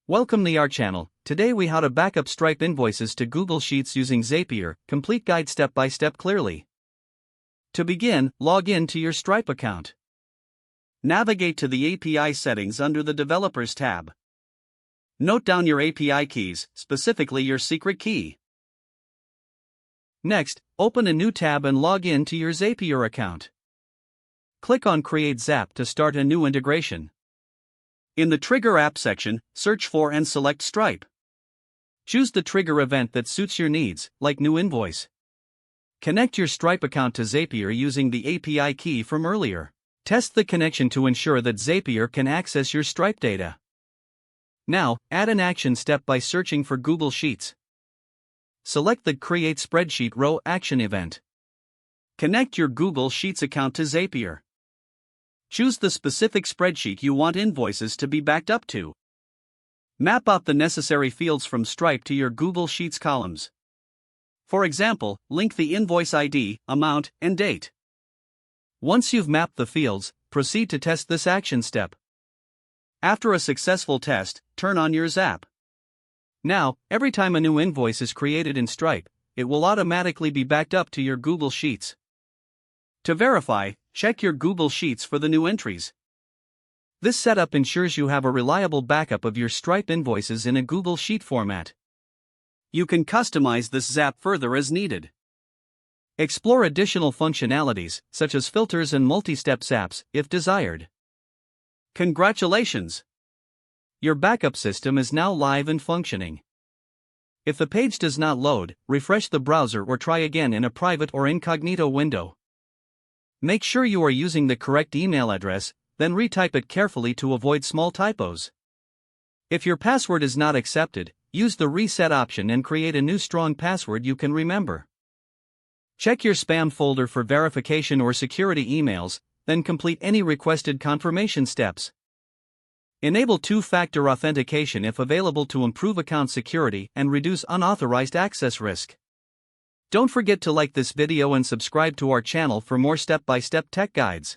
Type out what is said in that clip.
Welcome to our channel. Today we how to backup Stripe invoices to Google Sheets using Zapier. Complete guide step by step clearly. To begin, log in to your Stripe account. Navigate to the API settings under the Developers tab. Note down your API keys, specifically your secret key. Next, open a new tab and log in to your Zapier account. Click on Create Zap to start a new integration. In the Trigger App section, search for and select Stripe. Choose the trigger event that suits your needs, like new invoice. Connect your Stripe account to Zapier using the API key from earlier. Test the connection to ensure that Zapier can access your Stripe data. Now, add an action step by searching for Google Sheets. Select the Create Spreadsheet Row action event. Connect your Google Sheets account to Zapier. Choose the specific spreadsheet you want invoices to be backed up to. Map out the necessary fields from Stripe to your Google Sheets columns. For example, link the invoice ID, amount, and date. Once you've mapped the fields, proceed to test this action step. After a successful test, turn on your Zap. Now, every time a new invoice is created in Stripe, it will automatically be backed up to your Google Sheets. To verify, check your Google Sheets for the new entries. This setup ensures you have a reliable backup of your Stripe invoices in a Google Sheet format. You can customize this Zap further as needed. Explore additional functionalities, such as filters and multi-step zaps, if desired. Congratulations! Your backup system is now live and functioning. If the page does not load, refresh the browser or try again in a private or incognito window. Make sure you are using the correct email address, then retype it carefully to avoid small typos. If your password is not accepted, use the reset option and create a new strong password you can remember. Check your spam folder for verification or security emails, then complete any requested confirmation steps. Enable two-factor authentication if available to improve account security and reduce unauthorized access risk. Don't forget to like this video and subscribe to our channel for more step-by-step tech guides.